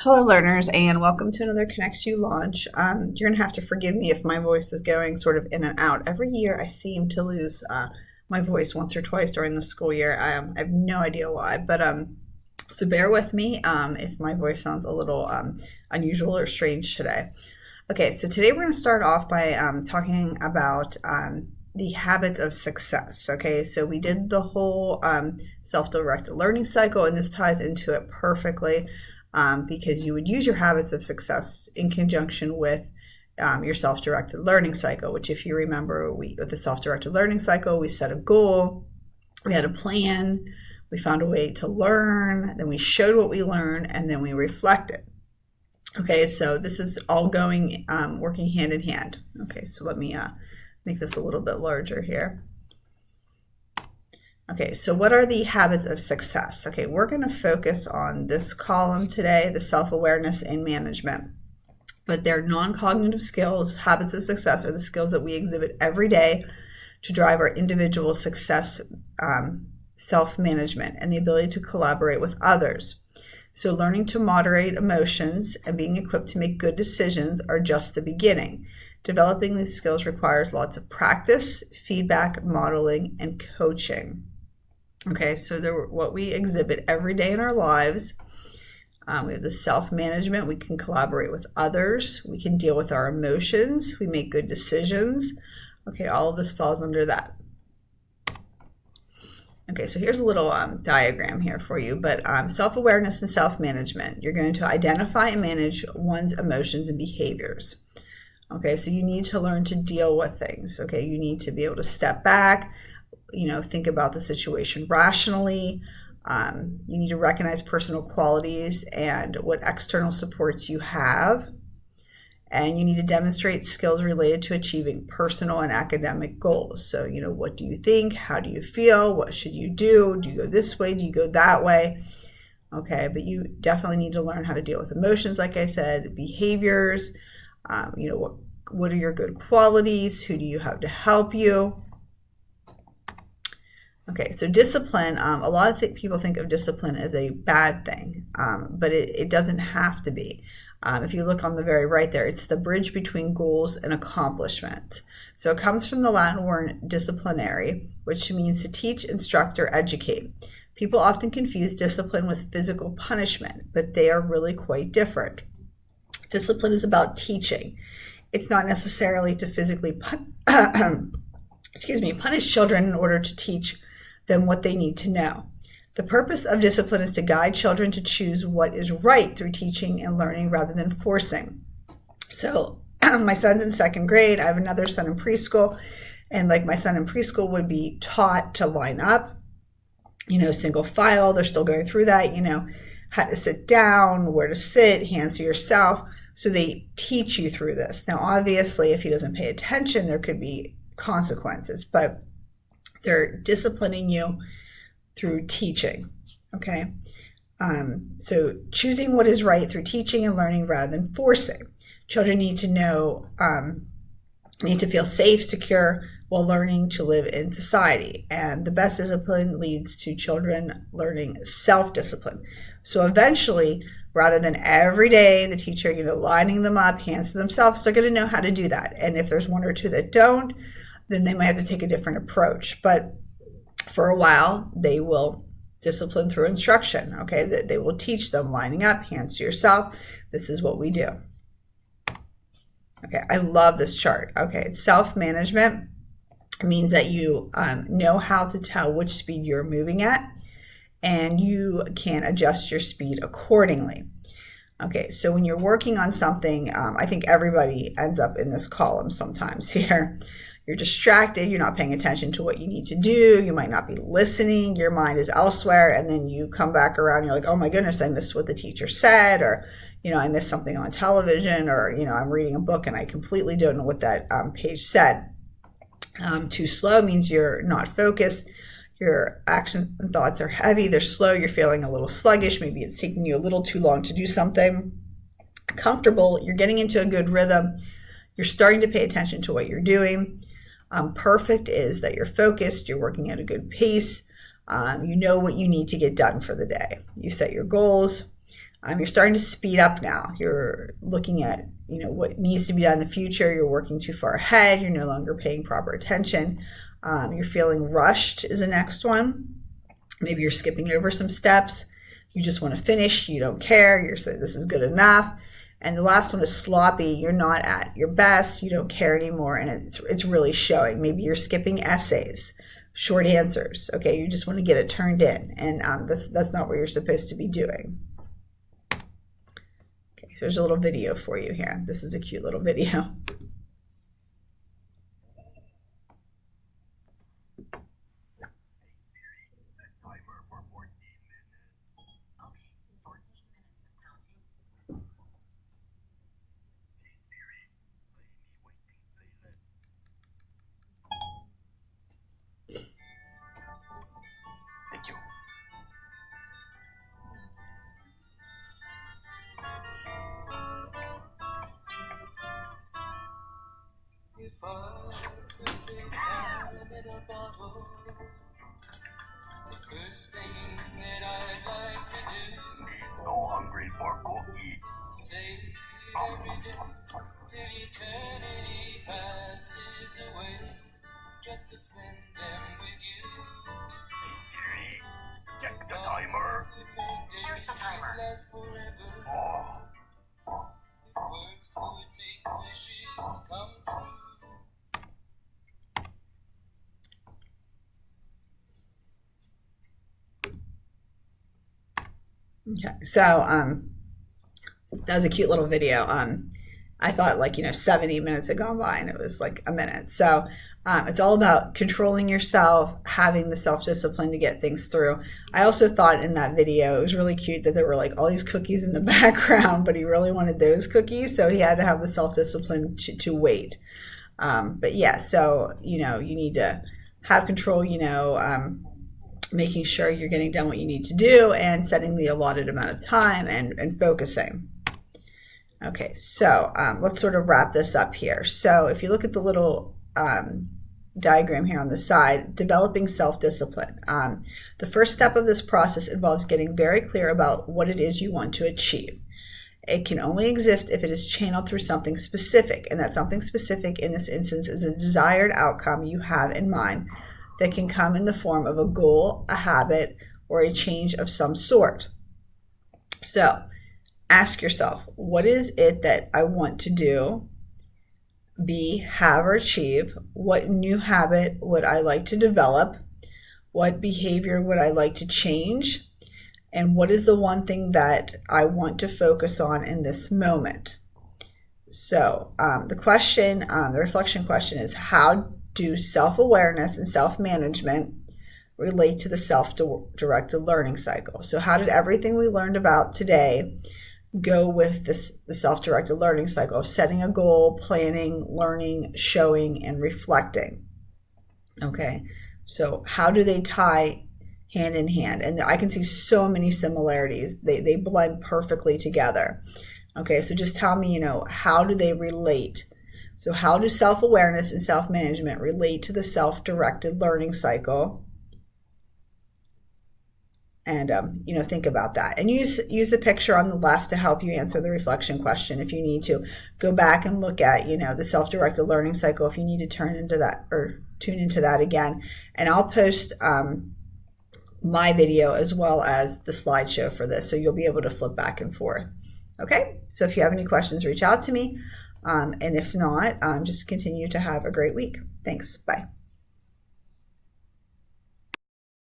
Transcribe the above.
Hello, learners, and welcome to another ConnectsU launch. You're going to have to forgive me if my voice is going sort of in and out. Every year I seem to lose my voice once or twice during the school year. I have no idea why, but so bear with me if my voice sounds a little unusual or strange today. Okay, so today we're going to start off by talking about the habits of success. Okay, so we did the whole self-directed learning cycle, and this ties into it perfectly. Because you would use your habits of success in conjunction with your self-directed learning cycle, which if you remember, with the self-directed learning cycle, we set a goal, we had a plan, we found a way to learn, then we showed what we learned, and then we reflected. Okay, so this is all going, working hand in hand. Okay, so let me make this a little bit larger here. Okay, so what are the habits of success? Okay, we're going to focus on this column today, the self-awareness and management. But they're non-cognitive skills. Habits of success are the skills that we exhibit every day to drive our individual success, self-management, and the ability to collaborate with others. So learning to moderate emotions and being equipped to make good decisions are just the beginning. Developing these skills requires lots of practice, feedback, modeling, and coaching. Okay, so what we exhibit every day in our lives. We have the self-management. We can collaborate with others. We can deal with our emotions. We make good decisions. Okay, all of this falls under that. Okay, so here's a little diagram here for you, but self-awareness and self-management. You're going to identify and manage one's emotions and behaviors. Okay, so you need to learn to deal with things. Okay, you need to be able to step back, think about the situation rationally. You need to recognize personal qualities and what external supports you have. And you need to demonstrate skills related to achieving personal and academic goals. So, what do you think? How do you feel? What should you do? Do you go this way? Do you go that way? Okay, but you definitely need to learn how to deal with emotions, like I said, behaviors, what are your good qualities? Who do you have to help you? Okay, so discipline, a lot of people think of discipline as a bad thing, but it doesn't have to be. If you look on the very right there, it's the bridge between goals and accomplishment. So it comes from the Latin word disciplinary, which means to teach, instruct, or educate. People often confuse discipline with physical punishment, but they are really quite different. Discipline is about teaching. It's not necessarily to physically punish children in order to teach them what they need to know. The purpose of discipline is to guide children to choose what is right through teaching and learning rather than forcing. So my son's in second grade. I have another son in preschool. And like my son in preschool would be taught to line up, single file. They're still going through that, how to sit down, where to sit, hands to yourself. So they teach you through this. Now, obviously, if he doesn't pay attention, there could be consequences, but they're disciplining you through teaching, okay? So choosing what is right through teaching and learning rather than forcing. Children need to know, need to feel safe, secure, while learning to live in society. And the best discipline leads to children learning self-discipline. So eventually, rather than every day the teacher, lining them up, hands to themselves, they're going to know how to do that. And if there's one or two that don't, then they might have to take a different approach. But for a while, they will discipline through instruction, okay? They will teach them lining up, hands to yourself. This is what we do. Okay, I love this chart. Okay, it's self-management. It means that you know how to tell which speed you're moving at, and you can adjust your speed accordingly. Okay, so when you're working on something, I think everybody ends up in this column sometimes here. You're distracted, you're not paying attention to what you need to do, you might not be listening, your mind is elsewhere, and then you come back around, you're like, oh my goodness, I missed what the teacher said, or, I missed something on television, or, I'm reading a book and I completely don't know what that page said. Too slow means you're not focused, your actions and thoughts are heavy, they're slow, you're feeling a little sluggish, maybe it's taking you a little too long to do something. Comfortable, you're getting into a good rhythm, you're starting to pay attention to what you're doing. Perfect is that you're focused, you're working at a good pace, you know what you need to get done for the day. You set your goals, You're starting to speed up now. You're looking at, what needs to be done in the future. You're working too far ahead. You're no longer paying proper attention. You're feeling rushed is the next one. Maybe you're skipping over some steps. You just want to finish. You don't care. You're saying this is good enough. And the last one is sloppy. You're not at your best. You don't care anymore. And it's really showing. Maybe you're skipping essays, short answers. Okay, you just want to get it turned in. And that's not what you're supposed to be doing. Okay, so there's a little video for you here. This is a cute little video. If I was a time in a bottle, the first thing that I'd like to do It's so hungry for cookie. is to say every day till eternity passes away, just to spend them with you. Hey Siri, check the timer. Here's the timer. Last forever. Oh, If words could make wishes come true. Okay, so that was a cute little video. I thought 70 minutes had gone by and it was like a minute. So it's all about controlling yourself, having the self-discipline to get things through. I also thought in that video it was really cute that there were all these cookies in the background, but he really wanted those cookies, so he had to have the self-discipline to wait. But yeah, so you need to have control, making sure you're getting done what you need to do and setting the allotted amount of time and focusing. Okay, so let's sort of wrap this up here. So if you look at the little diagram here on the side, developing self-discipline. The first step of this process involves getting very clear about what it is you want to achieve. It can only exist if it is channeled through something specific, and that something specific in this instance is a desired outcome you have in mind that can come in the form of a goal, a habit, or a change of some sort. So ask yourself, what is it that I want to do, be, have, or achieve? What new habit would I like to develop? What behavior would I like to change? And what is the one thing that I want to focus on in this moment? So the reflection question is, how do self-awareness and self-management relate to the self-directed learning cycle? So how did everything we learned about today go with the self-directed learning cycle of setting a goal, planning, learning, showing, and reflecting? Okay, so how do they tie hand in hand? And I can see so many similarities. They blend perfectly together. Okay, so just tell me, how do they relate? So how do self-awareness and self-management relate to the self-directed learning cycle? And, think about that. And use the picture on the left to help you answer the reflection question if you need to. Go back and look at, the self-directed learning cycle if you need to tune into that again. And I'll post my video as well as the slideshow for this, so you'll be able to flip back and forth. Okay, so if you have any questions, reach out to me. And if not, just continue to have a great week. Thanks. Bye.